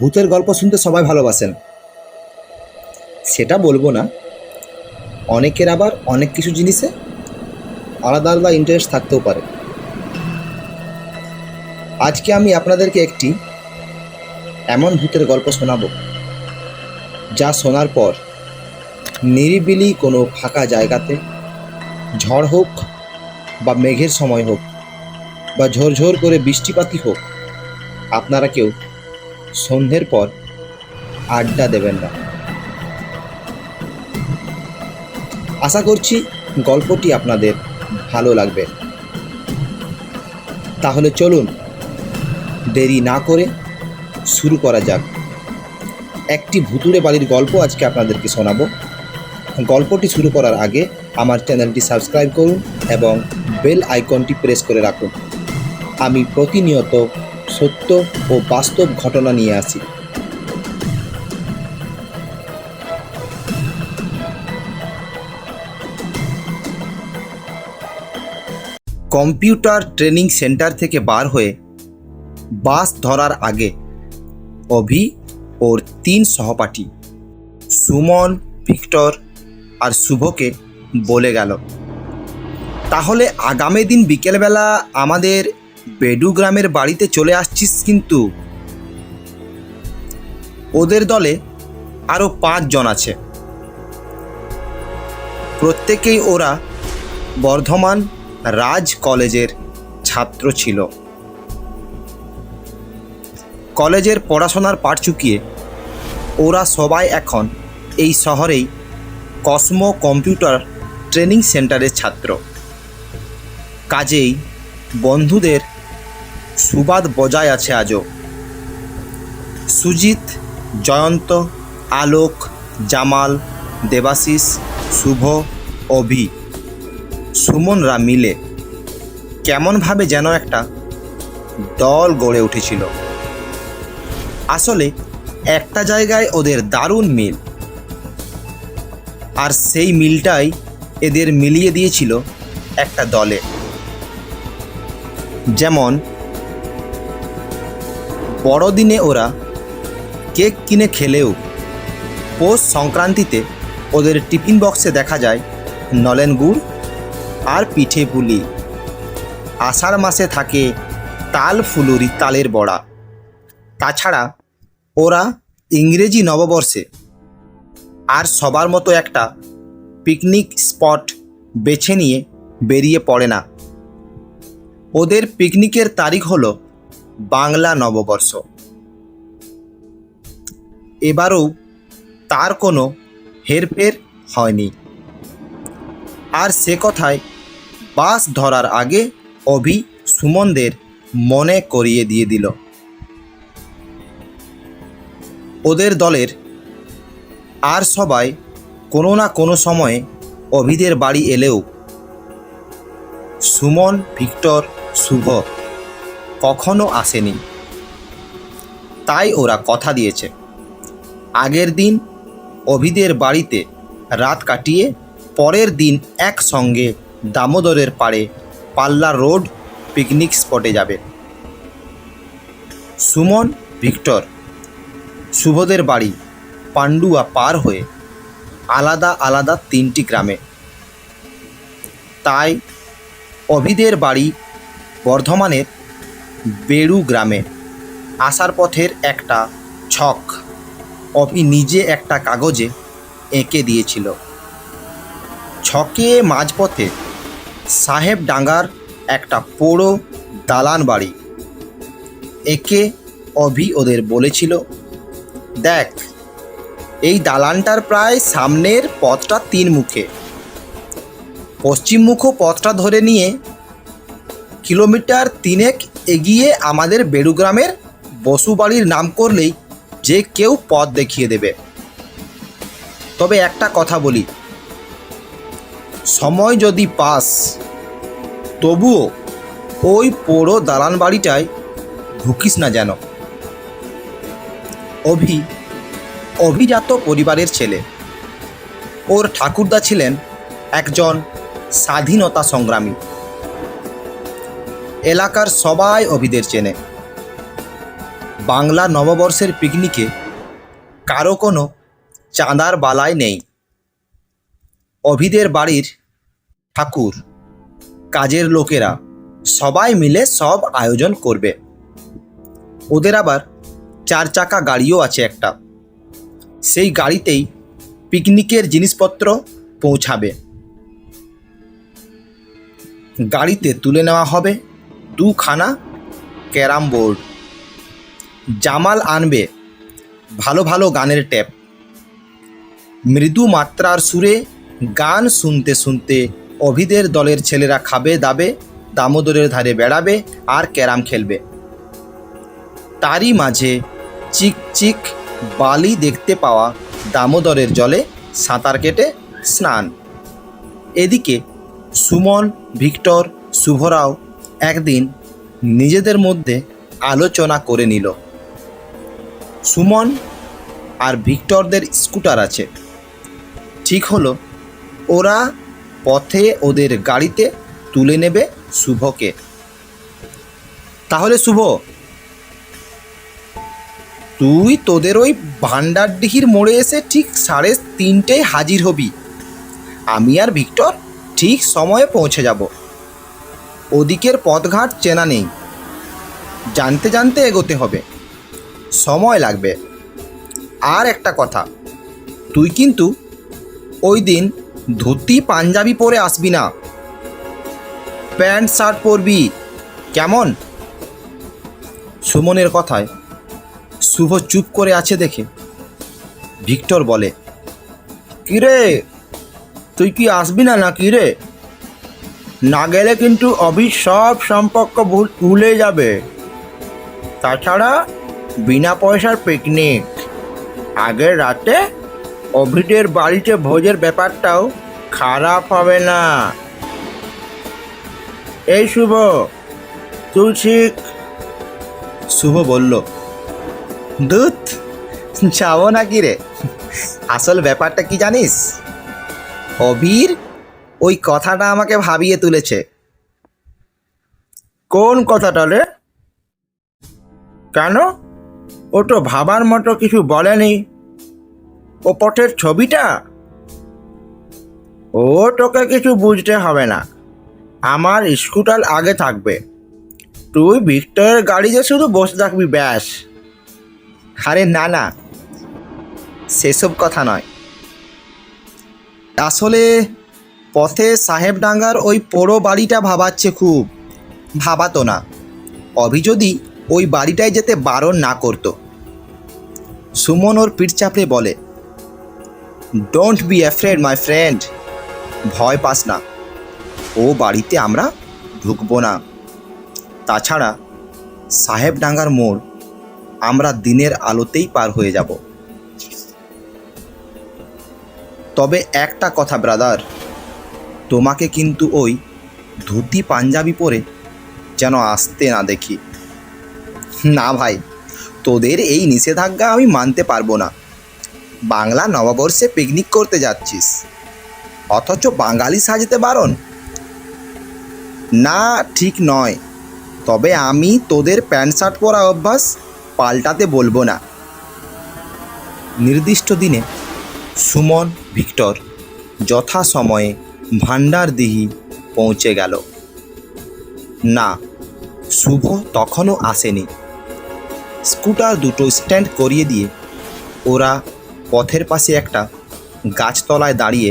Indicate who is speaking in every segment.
Speaker 1: ভূতের গল্প শুনতে সবাই ভালোবাসেন, সেটা বলবো না। অনেকের আবার অনেক কিছু জিনিসে আলাদা আলাদা ইন্টারেস্ট থাকতেও পারে। আজকে আমি আপনাদেরকে একটি এমন ভূতের গল্প শোনাবো যা শোনার পর নিরিবিলি কোনো ফাঁকা জায়গাতে, ঝড় হোক বা মেঘের সময় হোক বা ঝোরঝোর করে বৃষ্টিপাতই হোক, আপনারা কেউ সন্ধ্যের পর আড্ডা দেবেন না। আশা করছি গল্পটি আপনাদের ভালো লাগবে। তাহলে চলুন দেরি না করে শুরু করা যাক। একটি ভুতুড়ে বাড়ির গল্প আজকে আপনাদেরকে শোনাবো। গল্পটি শুরু করার আগে আমার চ্যানেলটি সাবস্ক্রাইব করুন এবং বেল আইকনটি প্রেস করে রাখুন। আমি প্রতিনিয়ত সত্য ও বাস্তব ঘটনা নিয়ে আসি। কম্পিউটার ট্রেনিং সেন্টার থেকে বার হয়ে বাস ধরার আগে অভি ওর 3 সহপাঠী সুমন, ভিক্টর আর শুভকে বলে গেল, তাহলে আগামী দিন বিকেলবেলা আমাদের বেডু গ্রামের বাড়িতে চলে আসছিস কিন্তু। ওদের দলে আরও 5 জন আছে। প্রত্যেকেই ওরা বর্ধমান রাজ কলেজের ছাত্র ছিল। কলেজের পড়াশোনার পাট চুকিয়ে ওরা সবাই এখন এই শহরেই কসমো কম্পিউটার ট্রেনিং সেন্টারের ছাত্র। কাজেই বন্ধুদের সুবাদ বজায় আছে আজও। সুজিত, জয়ন্ত, আলোক, জামাল, দেবাশিস, শুভ, অভি, সুমনরা মিলে কেমনভাবে যেন একটা দল গড়ে উঠেছিল। আসলে একটা জায়গায় ওদের দারুণ মিল, আর সেই মিলটাই এদের মিলিয়ে দিয়েছিল একটা দলে। যেমন বড়দিনে ওরা কেক কিনে খেলেও পৌষ সংক্রান্তিতে ওদের টিফিন বক্সে দেখা যায় নলেন গুড় আর পিঠে পুলি। আষাঢ় মাসে থাকে তাল ফুলুরি তালের বড়া। তাছাড়া ওরা ইংরেজি নববর্ষে আর সবার মতো একটা পিকনিক স্পট বেছে নিয়ে বেরিয়ে পড়ে না। ওদের পিকনিকের তারিখ হলো বাংলা নববর্ষ। এবারও তার কোনো হেরফের হয়নি। আর সে কথায় বাস ধরার আগে অভি সুমনদের মনে করিয়ে দিয়ে দিল, ওদের দলের আর সবাই কোনো না কোনো সময়ে অভিদের বাড়ি এলেও সুমন, ভিক্টর, শুভ কখনো আসেনি। তাই ওরা কথা দিয়েছে আগের দিন অভিদের বাড়িতে রাত কাটিয়ে পরের দিন একসঙ্গে দামোদরের পাড়ে পাল্লা রোড পিকনিক স্পটে যাবে। সুমন, ভিক্টর, শুভদের বাড়ি পান্ডুয়া পার হয়ে আলাদা আলাদা 3টি গ্রামে। তাই অভিদের বাড়ি বর্ধমানের বেড়ু গ্রামে। আসার পথের একটা ছক অভি নিজে একটা কাগজে এঁকে দিয়েছিল। ছকে মাঝপথে সাহেবডাঙ্গার একটা পোড়ো দালান বাড়ি এঁকে অভি ওদের বলেছিল, দেখ এই দালানটার প্রায় সামনের পথটা 3 মুখে। পশ্চিমমুখ পথটা ধরে নিয়ে কিলোমিটার 3 এগিয়ে আমাদের বেড়ুগ্রামের বসুবাড়ির নাম করলেই যে কেউ পথ দেখিয়ে দেবে। তবে একটা কথা বলি, সময় যদি পাস তবুও ওই পোড়ো দালান বাড়িটায় ঢুকিস না যেন। অভি অভিজাত পরিবারের ছেলে। ওর ঠাকুরদা ছিলেন একজন স্বাধীনতা সংগ্রামী। এলাকার সবাই অভিদের চেনে। বাংলা নববর্ষের পিকনিকে কারো কোনো চাঁদার বালাই নেই। অভিদের বাড়ির ঠাকুর, কাজের লোকেরা সবাই মিলে সব আয়োজন করবে। ওদের আবার 4 চাকা গাড়িও আছে একটা, সেই গাড়িতেই পিকনিকের জিনিসপত্র পৌঁছাবে। গাড়িতে তুলে নেওয়া হবে 2খানা ক্যারাম বোর্ড। জামাল আনবে ভালো ভালো গানের ট্যাপ। মৃদু মাত্রার সুরে গান শুনতে শুনতে অভিদের দলের ছেলেরা খাবে দাবে, দামোদরের ধারে বেড়াবে আর ক্যারাম খেলবে। তারই মাঝে চিকচিক বালি দেখতে পাওয়া দামোদরের জলে সাঁতার কেটে স্নান। এদিকে সুমন, ভিক্টর, শুভরাও একদিন নিজেদের মধ্যে আলোচনা করে নিল। সুমন আর ভিক্টরদের স্কুটার আছে, ঠিক হলো ওরা পথে ওদের গাড়িতে তুলে নেবে শুভকে। তাহলে শুভ, তুই তোদের ওই ভান্ডারডিহির মোড়ে এসে ঠিক 3:30টায় হাজির হবি। আমি আর ভিক্টর ঠিক সময়ে পৌঁছে যাব। ওদিকের পথঘাট চেনা নেই, জানতে জানতে এগোতে হবে, সময় লাগবে। আর একটা কথা, তুই কিন্তু ওই দিন ধুতি পাঞ্জাবি পরে আসবি না, প্যান্ট শার্ট পরবি, কেমন? সুমনের কথায় শুভ চুপ করে আছে দেখে ভিক্টর বলে, কিরে তুই কি আসবি না নাকি রে? না গেলে কিন্তু অভি সব সম্পর্ক ভুলে যাবে। তাছাড়া বিনা পয়সার পিকনিক, আগের রাতে অভিদের বাড়িতে ভোজের ব্যাপারটাও খারাপ হবে না। এই শুভ, তুই ঠিক? শুভ বলল, দুধ যাবো নাকি রে? আসল ব্যাপারটা কি জানিস? অভির ওই কথাটা আমাকে ভাবিয়ে তুলেছে। কোন কথাটা রে? কেন, ও তো ভাবার মতো কিছু বলেনি। ও পথের ছবিটা? ও তোকে কিছু বুঝতে হবে না, আমার স্কুটার আগে থাকবে, তুই ভিক্টরের গাড়িতে শুধু বসে থাকবি ব্যাস। আরে না না, সেসব কথা নয়। আসলে পথে সাহেবডাঙ্গার ওই পোড়ো বাড়িটা ভাবাচ্ছে খুব। ভাবাতো না, অভি যদি ওই বাড়িটায় যেতে বারণ না করতো। সুমন ওর পিঠ চাপড়ে বলে, don't be afraid my friend, ভয় পাস না, ও বাড়িতে আমরা ঢুকবো না। তাছাড়া সাহেবডাঙ্গার মোড় আমরা দিনের আলোতেই পার হয়ে যাব। তবে একটা কথা ব্রাদার, তোমাকে কিন্তু ওই ধুতি পাঞ্জাবি পরে যেন আসতে না দেখি। না ভাই, তোদের এই নিষেধাজ্ঞা আমি মানতে পারবো না। বাংলা নববর্ষে পিকনিক করতে যাচ্ছিস, অথচ বাঙালি সাজতে বারণ? না, ঠিক নয়। তবে আমি তোদের প্যান্ট শার্ট পরা অভ্যাস পাল্টাতে বলবো না। নির্দিষ্ট দিনে সুমন, ভিক্টর যথাসময়ে ভান্ডারদিহি পৌঁছে গেল। না, শুভ তখনও আসেনি। স্কুটার দুটো স্ট্যান্ড করিয়ে দিয়ে ওরা পথের পাশে একটা গাছতলায় দাঁড়িয়ে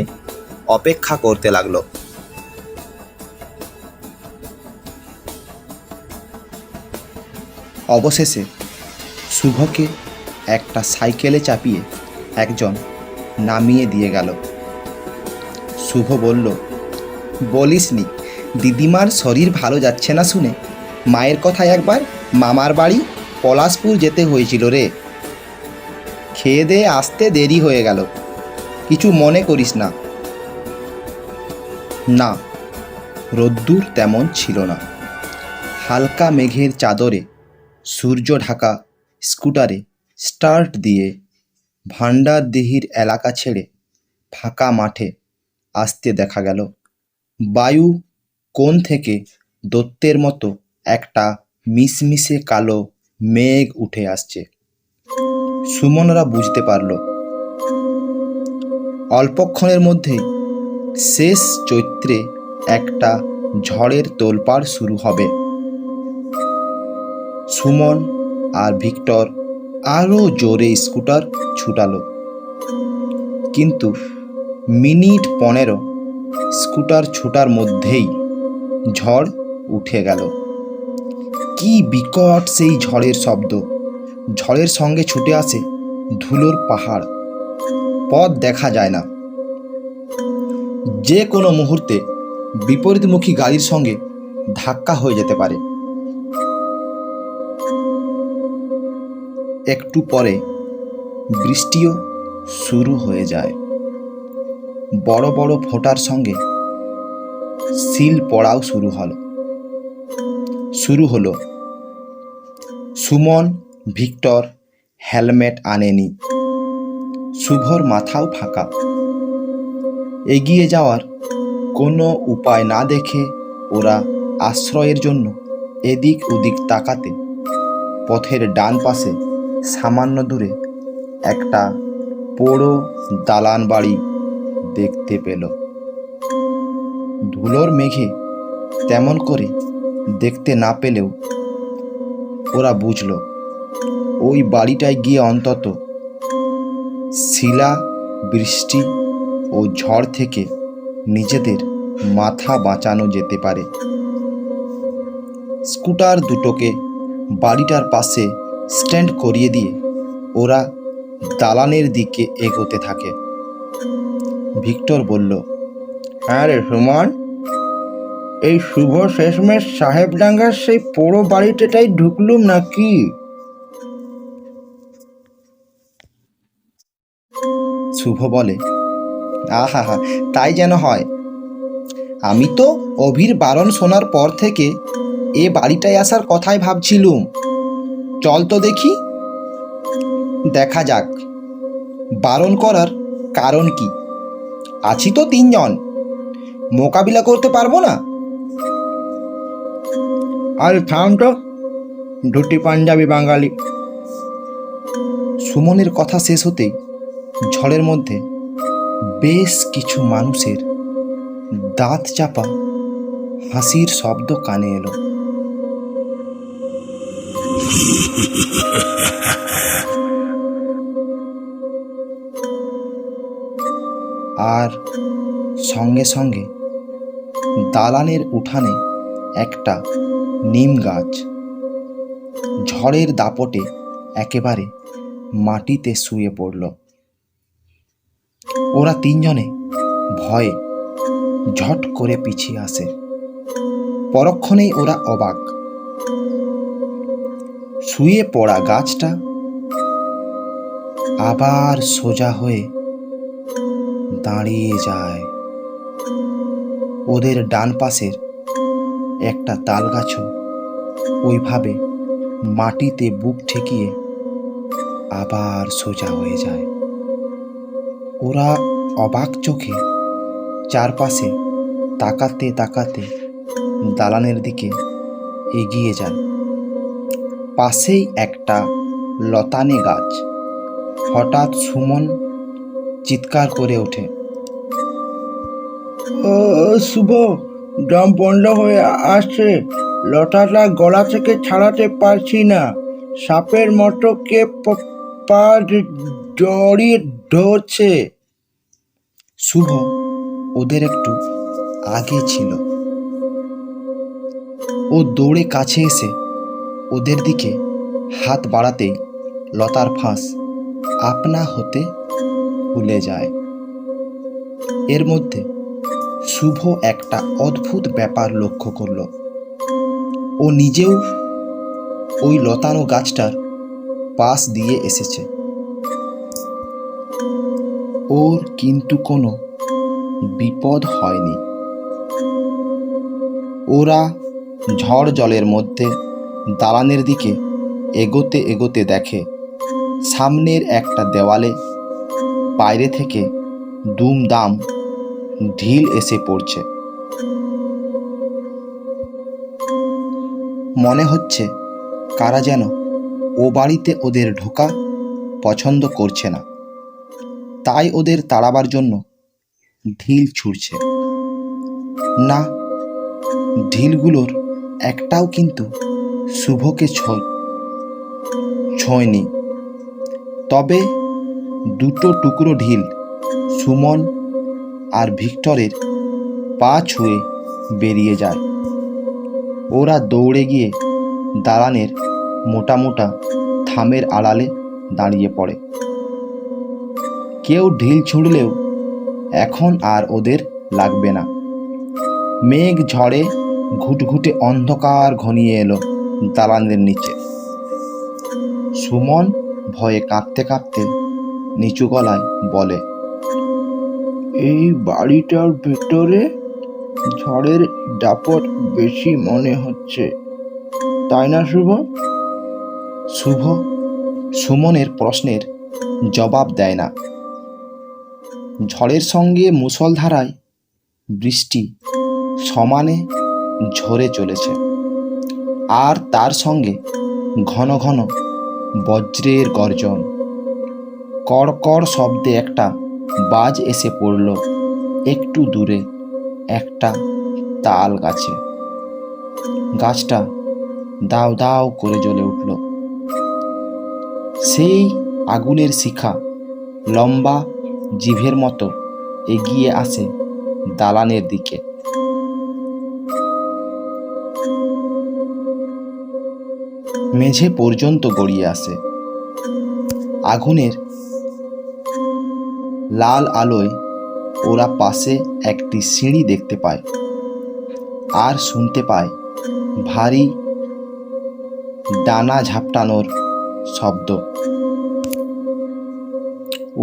Speaker 1: অপেক্ষা করতে লাগলো। অবশেষে শুভকে একটা সাইকেলে চাপিয়ে একজন নামিয়ে দিয়ে গেল। শুভ বলল, বলিসনি দিদিমার শরীর ভালো যাচ্ছে না শুনে মায়ের কথায় একবার মামার বাড়ি পলাশপুর যেতে হয়েছিল রে। খেয়ে দিয়ে আসতে দেরি হয়ে গেল, কিছু মনে করিস না। না, রোদ্দুর তেমন ছিল না। হালকা মেঘের চাদরে সূর্য ঢাকা স্কুটারে স্টার্ট দিয়ে ভান্ডারদিহির এলাকা ছেড়ে ফাঁকা মাঠে আসতে দেখা গেল। বায়ু কোণ থেকে দৈত্যের মতো একটা মিশমিশে কালো মেঘ উঠে আসছে। সুমনরা বুঝতে পারল অল্পক্ষণের মধ্যেই শেষ চৈত্রে একটা ঝড়ের তোলপাড় শুরু হবে। সুমন আর ভিক্টর আরও জোরে স্কুটার ছুটালো, কিন্তু মিনিট 15 স্কুটার ছোটার মধ্যেই ঝড় উঠে গেল। কি বিকট সেই ঝড়ের শব্দ! ঝড়ের সঙ্গে ছুটে আসে ধুলোর পাহাড়। পথ দেখা যায় না। যে কোনো মুহূর্তে বিপরীতমুখী গাড়ির সঙ্গে ধাক্কা হয়ে যেতে পারে। একটু পরে বৃষ্টিও শুরু হয়ে যায়। বড় বড় ফোঁটার সঙ্গে শিল পড়াও শুরু হলো। সুমন, ভিক্টর হেলমেট আনেনি। শুভর মাথাও ফাঁকা। এগিয়ে যাওয়ার কোনো উপায় না দেখে ওরা আশ্রয়ের জন্য এদিক ওদিক তাকাতে পথের ডান পাশে সামান্য দূরে একটা পোড়ো দালান বাড়ি দেখতে পেল। ধুলোর মেঘে তেমন করে দেখতে না পেলেও ওরা বুঝল ওই বাড়িটায় গিয়ে অন্তত শিলা, বৃষ্টি ও ঝড় থেকে নিজেদের মাথা বাঁচানো যেতে পারে। স্কুটার দুটোকে বাড়িটার পাশে স্ট্যান্ড করিয়ে দিয়ে ওরা দালানের দিকে এগোতে থাকে। ভিক্টর বলল, হ্যাঁ রে সুমন, এই শুভ শেষমেশ সাহেবডাঙ্গার সেই পোড়ো বাড়িটাই ঢুকলুম নাকি? শুভ বলে, আহা হা, তাই যেন হয়। আমি তো অভির বারণ শোনার পর থেকে এ বাড়িটায় আসার কথাই ভাবছিলুম। চল তো দেখি। দেখা যাক, বারণ করার কারণ কি? আছি তো 3 জন, মোকাবিলা করতে পারবো না? আর থাম তো, ধুতি পাঞ্জাবি বাঙালি। সুমনের কথা শেষ হতেই ঝড়ের মধ্যে বেশ কিছু মানুষের দাঁত চাপা হাসির শব্দ কানে এলো। আর সঙ্গে সঙ্গে দালানের উঠানে একটা নিম গাছ ঝড়ের দাপটে একেবারে মাটিতে শুয়ে পড়ল। ওরা 3 জনে ভয়ে ঝট করে পিছিয়ে আসে। পরক্ষণেই ওরা অবাক। শুয়ে পড়া গাছটা আবার সোজা হয়ে দাঁড়িয়ে যায়। ওদের ডান পাশের একটা তাল গাছও ওইভাবে মাটিতে বুক ঠেকিয়ে আবার সোজা হয়ে যায়। ওরা অবাক চোখে চারপাশে তাকাতে তাকাতে দালানের দিকে এগিয়ে যায়। পাশেই একটা লতানে গাছ। হঠাৎ সুমন চিৎকার করে ওঠে, ও শুভ, দম বন্ধ হয়ে আসছে, লতাটা গলা থেকে ছাড়াতে পারছি না, সাপের মতো কে পা জড়িয়ে ধরছে। শুভ ওদের একটু আগে ছিল। ও দৌড়ে কাছে এসে ওদের দিকে হাত বাড়াতেই লতার ফাঁস আপনা হতে খুলে যায়। এর মধ্যে শুভ একটা অদ্ভুত ব্যাপার লক্ষ্য করল। ও নিজেও ওই লতানো গাছটার পাশ দিয়ে এসেছে। ওর কিন্তু কোনো বিপদ হয়নি। ওরা ঝড় জলের মধ্যে দালানের দিকে এগোতে এগোতে দেখে সামনের একটা দেওয়ালে বাইরে থেকে দুমদাম ঢিল এসে পড়ছে। মনে হচ্ছে কারা যেন ও বাড়িতে ওদের ঢোকা পছন্দ করছে না, তাই ওদের তাড়াবার জন্য ঢিল ছুঁড়ছে। না, ঢিলগুলোর একটাও কিন্তু শুভকে ছোঁয়নি। তবে দুটো টুকরো ঢিল সুমন আর ভিক্টরের পা ছুঁয়ে বেরিয়ে যায়। ওরা দৌড়ে গিয়ে দালানের মোটা মোটা থামের আড়ালে দাঁড়িয়ে পড়ে। কেউ ঢিল ছুঁড়লেও এখন আর ওদের লাগবে না। মেঘ ঝড়ে ঘুটঘুটে অন্ধকার ঘনিয়ে এলো দালানের নিচে। সুমন ভয়ে কাঁপতে কাঁপতে নিচু গলায় বলে, এই বাড়িটার ভেতরে ঝড়ের দাপট বেশি মনে হচ্ছে, তাই না শুভ? শুভ সুমনের প্রশ্নের জবাব দেয় না। ঝড়ের সঙ্গে মুষলধারায় বৃষ্টি সমানে ঝরে চলেছে, আর তার সঙ্গে ঘন ঘন বজ্রের গর্জন। কড়কড় শব্দে একটা বাজ এসে পড়ল একটু দূরে একটা তাল গাছে। গাছটা দাও দাও করে জ্বলে উঠল। সেই আগুনের শিখা লম্বা জিভের মতো এগিয়ে আসে দালানের দিকে। মেঝে পর্যন্ত গড়িয়ে আসে। আগুনের লাল আলোয় ওরা পাশে একটি সিঁড়ি দেখতে পায় আর শুনতে পায় ভারী ডানা ঝাপটানোর শব্দ।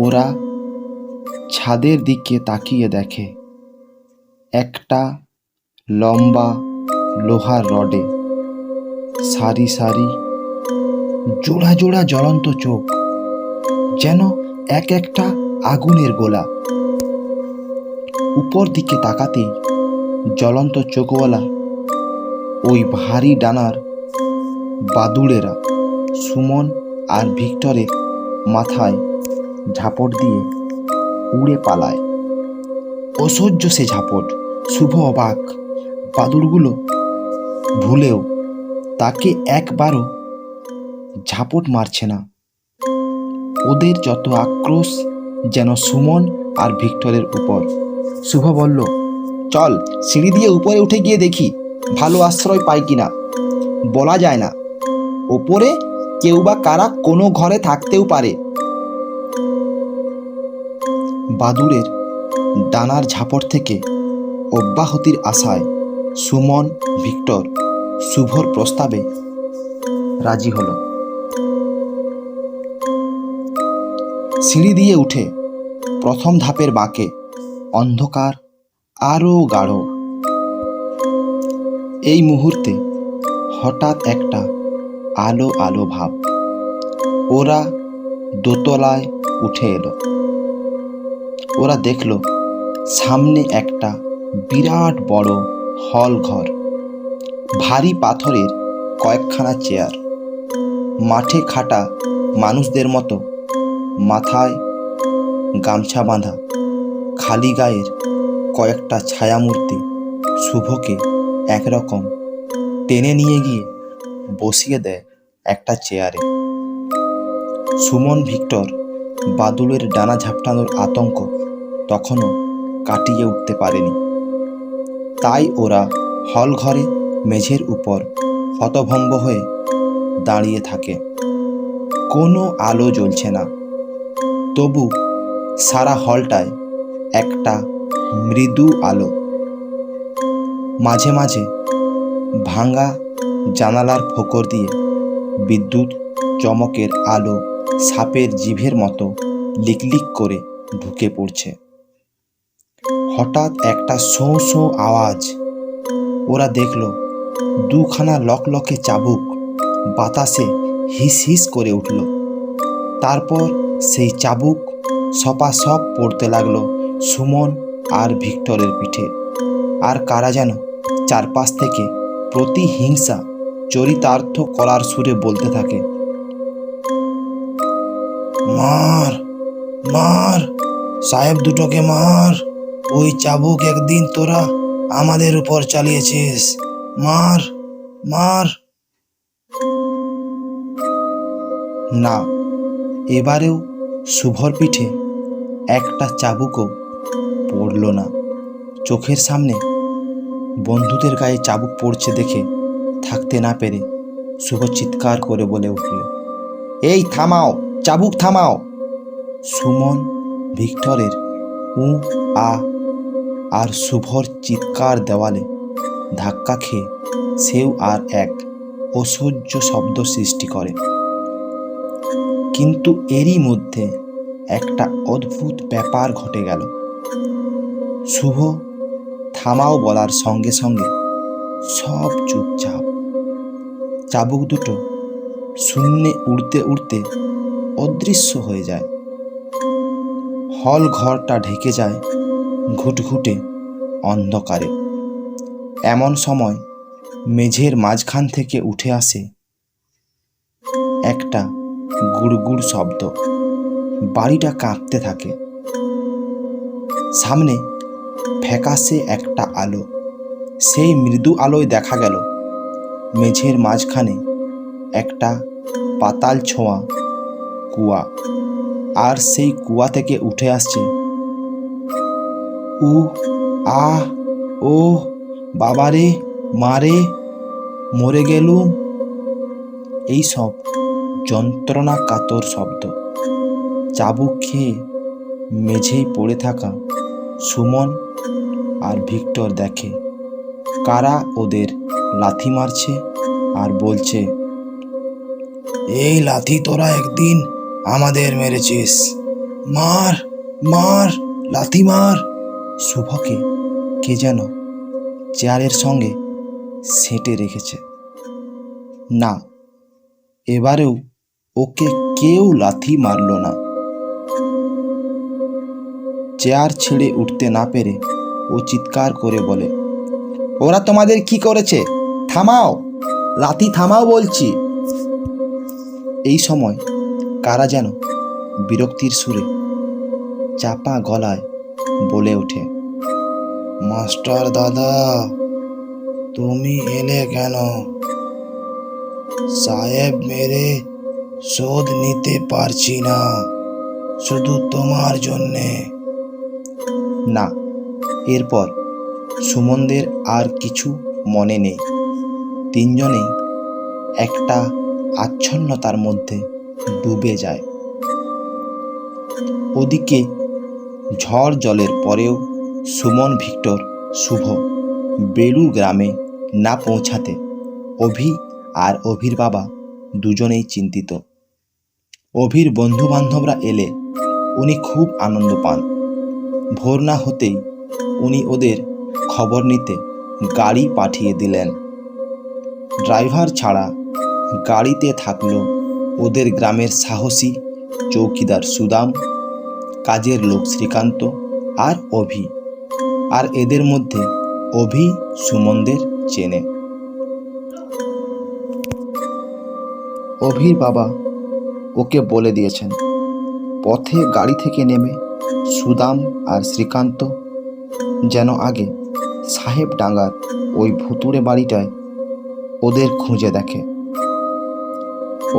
Speaker 1: ওরা ছাদের দিকে তাকিয়ে দেখে একটা লম্বা লোহার রডে সারি সারি জোড়া জোড়া জ্বলন্ত চোখ, যেন এক একটা আগুনের গোলা। উপর দিকে তাকাতেই জ্বলন্ত চোখওয়ালা ওই ভারী ডানার বাদুড়েরা সুমন আর ভিক্টরের মাথায় ঝাপট দিয়ে উড়ে পালায়। অসহ্য সে ঝাপট। শুভ অবাক, বাদুড়গুলো ভুলেও তাকে একবারও ঝাপট মারছে না। ওদের যত আক্রোশ যেন সুমন আর ভিক্টরের উপর। শুভ বলল, চল সিঁড়ি দিয়ে উপরে উঠে গিয়ে দেখি ভালো আশ্রয় পাই কিনা। বলা যায় না, ওপরে কেউ বা কারা কোনো ঘরে থাকতেও পারে। বাদুড়ের ডানার ঝাপট থেকে অব্যাহতির আশায় সুমন, ভিক্টর শুভর প্রস্তাবে রাজি হলো। সিঁড়ি দিয়ে উঠে প্রথম ধাপের বাঁকে অন্ধকার আরও গাঢ়। এই মুহূর্তে হঠাৎ একটা আলো আলো ভাব। ওরা দোতলায় উঠে এলো। ওরা দেখল সামনে একটা বিরাট বড় হল ঘর, ভারী পাথরের কয়েকখানা চেয়ার, মাঠে খাটা মানুষদের মতো মাথায় গামছা বাঁধা খালি গায়ের কয়েকটা ছায়ামূর্তি শুভকে একরকম টেনে নিয়ে গিয়ে বসিয়ে দেয় একটা চেয়ারে। সুমন, ভিক্টর বাদুড়ের ডানা ঝাপটানোর আতঙ্ক তখনও কাটিয়ে উঠতে পারেনি, তাই ওরা হল ঘরে মেঝের উপর হতভম্ব হয়ে দাঁড়িয়ে থাকে। কোনো আলো জ্বলছে না, তবু সারা হলটায় একটা মৃদু আলো। মাঝে মাঝে ভাঙা জানালার ফোকর দিয়ে বিদ্যুৎ চমকের আলো সাপের জিভের মতো লিকলিক করে ঢুকে পড়ছে। হঠাৎ একটা শোঁ শোঁ আওয়াজ। ওরা দেখল দুখানা লকলকে চাবুক বাতাসে হিস হিস করে উঠল। তারপর সেই চাবুক সপাসপ পড়তে লাগলো সুমন আর ভিক্টরের পিঠে। আর কারা যেন চারপাশ থেকে প্রতিহিংসা চরিতার্থ করার সুরে বলতে থাকে,
Speaker 2: মার, মার, সাহেব দুটোকে মার। ওই চাবুক একদিন তোরা আমাদের উপর চালিয়েছিস। মার, মার।
Speaker 1: না, এবারেও শুভর পিঠে একটা চাবুকও পড়ল না। চোখের সামনে বন্ধুদের গায়ে চাবুক পড়ছে দেখে থাকতে না পেরে শুভ চিৎকার করে বলে উঠল, এই থামাও, চাবুক থামাও। সুমন, ভিক্টরের উ আ আর শুভর চিৎকার দেওয়ালে ধাক্কা খেয়ে সেও আর এক অসহ্য শব্দ সৃষ্টি করে। কিন্তু এরই মধ্যে একটা অদ্ভুত ব্যাপার ঘটে গেল। শুভ থামাও বলার সঙ্গে সঙ্গে সব চুপচাপ। চাবুক দুটো শূন্যে উড়তে উড়তে অদৃশ্য হয়ে যায়। হল ঘরটা ঢেকে যায় ঘুটঘুটে অন্ধকারে। এমন সময় মেঝের মাঝখান থেকে উঠে আসে একটা গুড়গুড় শব্দ। বাড়িটা কাঁপতে থাকে। সামনে ফ্যাকাশে একটা আলো। সেই মৃদু আলোয় দেখা গেল মেঝের মাঝখানে একটা পাতাল ছোঁয়া কুয়া, আর সেই কুয়া থেকে উঠে আসছে উ আ ও বাবারে, মারে, মরে গেলুম, এইসব যন্ত্রণা কাতর শব্দ। চাবুক খেয়ে মেঝেই পড়ে থাকা সুমন আর ভিক্টর দেখে কারা ওদের লাথি মারছে আর বলছে,
Speaker 2: এই লাথি তোরা একদিন আমাদের মেরেছিস। মার, মার, লাথি মার।
Speaker 1: শুভকে কে যেন চেয়ারের সঙ্গে সেঁটে রেখেছে। না, এবারেও ওকে কেউ লাথি মারল না। চেয়ার ছেড়ে উঠতে না পেরে ও চিৎকার করে বলে, ওরা তোমাদের কি করেছে? থামাও, লাথি থামাও বলছি। এই সময় কারা যেন বিরক্তির সুরে চাপা গলায় বলে ওঠে,
Speaker 2: মাস্টার দাদা, তুমি এলে কেন? সাহেব মেরে শোধ নিতে পারছি না, শুধু তোমার জন্যে।
Speaker 1: না, এরপর সুমনদের আর কিছু মনে নেই। তিনজনেই একটা আচ্ছন্নতার মধ্যে ডুবে যায়। ওদিকে ঝড় জলের পরেও সুমন, ভিক্টর, শুভ বেলুর গ্রামে না পৌঁছাতে অভি আর অভির বাবা দুজনেই চিন্তিত। অভির বন্ধু বান্ধবরা এলে উনি খুব আনন্দ পান। ভোর না হতেই উনি ওদের খবর নিতে গাড়ি পাঠিয়ে দিলেন। ড্রাইভার ছাড়া গাড়িতে থাকলো ওদের গ্রামের সাহসী চৌকিদার সুদাম, কাজের লোক শ্রীকান্ত আর অভি। আর এদের মধ্যে অভি সুমনদের চেনে। অভির বাবা ওকে বলে দিয়েছেন পথে গাড়ি থেকে নেমে সুদাম আর শ্রীকান্ত যেন আগে সাহেব ডাঙ্গার ওই ভুতুড়ে বাড়িটায় ওদের খুঁজে দেখে।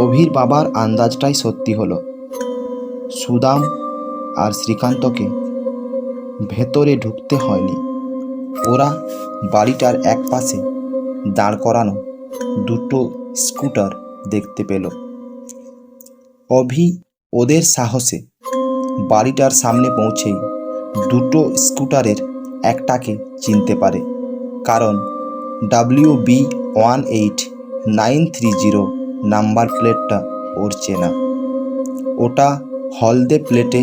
Speaker 1: অভির বাবার আন্দাজটাই সত্যি হলো। সুদাম আর শ্রীকান্তকে ভেতরে ঢুকতে হয়নি। ওরা বাড়িটার এক পাশে দাঁড় করানো দুটো স্কুটার দেখতে পেল। অভি ওদের সাহসে বাড়িটার সামনে পৌঁছেই দুটো স্কুটারের একটাকে চিনতে পারে, কারণ WB18930 নাম্বার প্লেটটা ওর চেনা। ওটা হলদে প্লেটে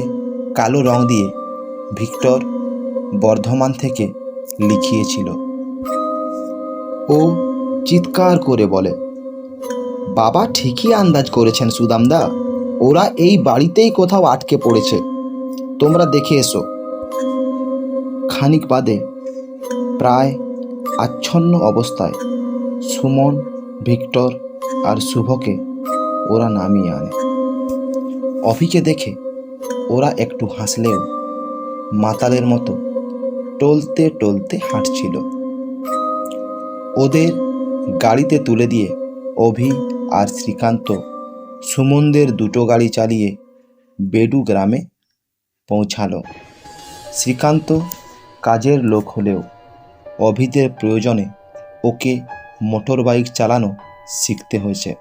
Speaker 1: কালো রং দিয়ে ভিক্টর বর্ধমান থেকে লিখিয়েছিল। ও চিৎকার করে বলে, বাবা ঠিকই আন্দাজ করেছেন সুদামদা, ওরা এই বাড়িতেই কোথাও আটকে পড়েছে, তোমরা দেখে এসো। খানিক বাদে প্রায় আচ্ছন্ন অবস্থায় সুমন, ভিক্টর আর শুভকে ওরা নামিয়ে আনে। অভিকে দেখে ওরা একটু হাসলেও মাতালের মতো টলতে টলতে হাঁটছিল। ওদের গাড়িতে তুলে দিয়ে অভি আর শ্রীকান্ত সুমনদের দুটো গাড়ি চালিয়ে বেডু গ্রামে পৌঁছালো। শ্রীকান্ত কাজের লোক হলেও অভিদের প্রয়োজনে ওকে মোটর বাইক চালানো শিখতে হয়েছে।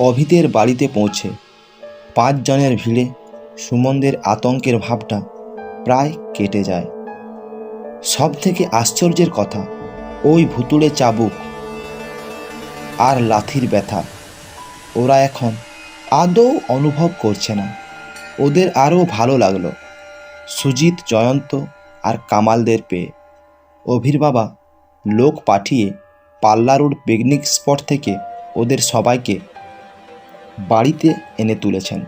Speaker 1: অভিদের বাড়িতে পৌঁছে 5 জনের ভিড়ে সুমনদের আতঙ্কের ভাবটা প্রায় কেটে যায়। সব থেকে আশ্চর্যের কথা, ওই ভুতুড়ে চাবুক আর লাথির ব্যথা ওরা এখন আদৌ অনুভব করছে না। ওদের আরও ভালো লাগলো সুজিত, জয়ন্ত আর কামালদের পেয়ে। অভির বাবা লোক পাঠিয়ে পাল্লা রোড পিকনিক স্পট থেকে ওদের সবাইকে বাড়িতে এনে তুলেছেন।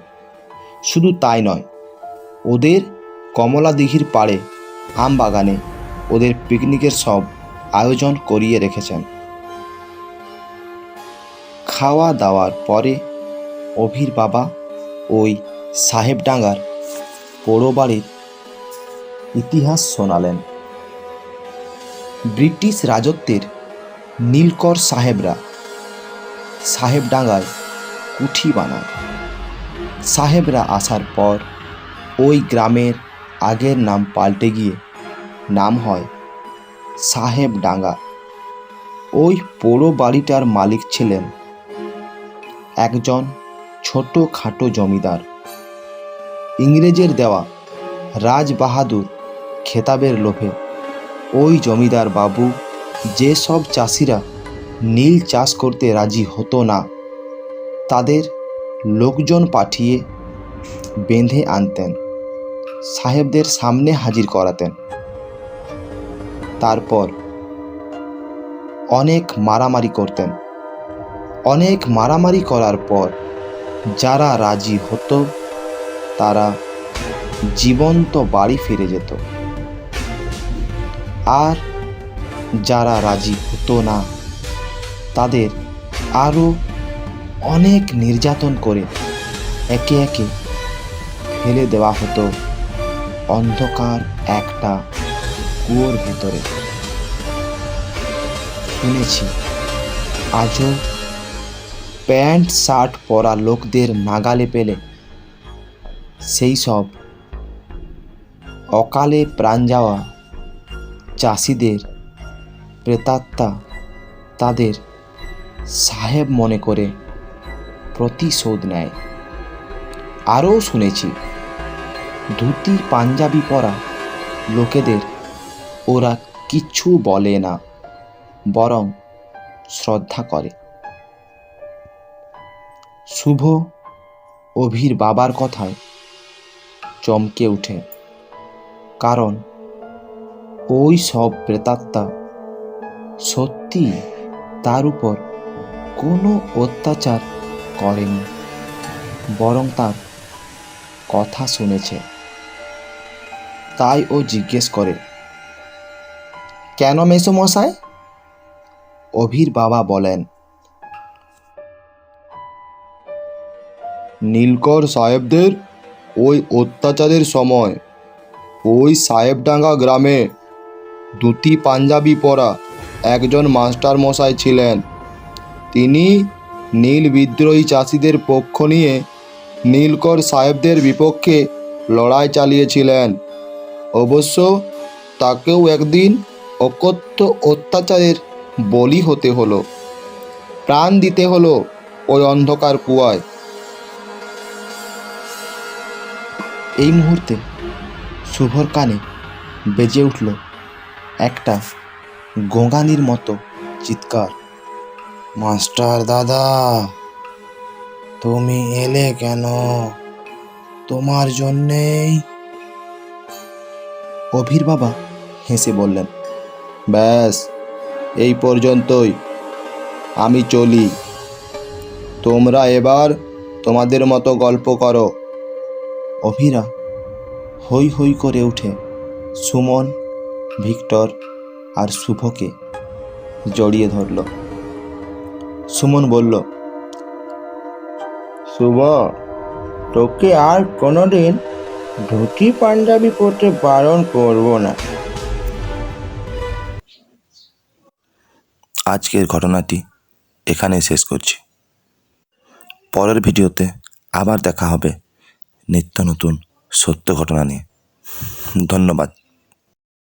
Speaker 1: শুধু তাই নয়, ওদের কমলা দিঘির পাড়ে আম বাগানে ওদের পিকনিকের সব আয়োজন করিয়ে রেখেছেন। খাওয়া দাওয়ার পরে অভির বাবা ওই সাহেবডাঙ্গার পোড়ো বাড়ির ইতিহাস শোনালেন। ব্রিটিশ রাজত্বের নীলকর সাহেবরা সাহেবডাঙ্গায় কুঠি বানায়। সাহেবরা আসার পর ওই গ্রামের আগের নাম পাল্টে গিয়ে নাম হয় সাহেবডাঙ্গা। ওই পোড়ো বাড়িটার মালিক ছিলেন একজন ছোট খাটো জমিদার। ইংরেজের দেওয়া রাজবাহাদুর খেতাবের লোভে ওই জমিদার বাবু যেসব চাষিরা নীল চাষ করতে রাজি হতো না তাদের লোকজন পাঠিয়ে বেঁধে আনতেন, সাহেবদের সামনে হাজির করাতেন। তারপর অনেক মারামারি করতেন। অনেক মারামারি করার পর যারা রাজি হতো তারা জীবন্ত বাড়ি ফিরে যেত, আর যারা রাজি হতো না তাদের আরও অনেক নির্যাতন করে একে একে ফেলে দেওয়া হতো অন্ধকার একটা কুয়োর ভেতরে। শুনেছি আজও প্যান্ট শার্ট পরা লোকদের নাগালে পেলে সেই সব অকালে প্রাণ যাওয়া চাষিদের প্রেতাত্মা তাদের সাহেব মনে করে প্রতিশোধ নেয়। আরও শুনেছি ধুতি পাঞ্জাবি পরা লোকেদের ওরা কিছু বলে না, বরং শ্রদ্ধা করে। শুভ অভির বাবার কথায় চমকে ওঠে, কারণ ওই সব প্রেতাত্মা সত্যি তার উপর কোনো অত্যাচার করেনি, বরং তার কথা শুনেছে। তাই ও জিজ্ঞেস করে, কেন মেসোমশাই? অভির বাবা বলেন,
Speaker 2: নীলকর সাহেবদের ওই অত্যাচারের সময় ওই সাহেবডাঙ্গা গ্রামে ধুতি পাঞ্জাবি পরা একজন মাস্টার মশাই ছিলেন। তিনি নীল বিদ্রোহী চাষিদের পক্ষ নিয়ে নীলকর সাহেবদের বিপক্ষে লড়াই চালিয়েছিলেন। অবশ্য তাকেও একদিন অকথ্য অত্যাচারের বলি হতে হলো, প্রাণ দিতে হলো ওই অন্ধকার কুয়ায়।
Speaker 1: এই মুহূর্তে শুভর কানে বেজে উঠল একটা গোঙানির মতো চিৎকার,
Speaker 2: মাস্টার দাদা, তুমি এলে কেন? তোমার জন্যেই।
Speaker 1: অভির বাবা হেসে বললেন,
Speaker 2: ব্যাস, এই পর্যন্তই, আমি চলি। তোমরা এবার তোমাদের মতো গল্প করো।
Speaker 1: অভিরা হই হই করে উঠে সুমন, ভিক্টর আর শুভকে জড়িয়ে ধরল। সুমন বলল,
Speaker 2: শুভ, তোকে আর কোনোদিন ধুতি পাঞ্জাবি পরতে বারণ করব না।
Speaker 3: আজকের ঘটনাটি এখানেই শেষ করছি। পরের ভিডিওতে আবার দেখা হবে নিত্য নতুন সত্য ঘটনা নিয়ে। ধন্যবাদ।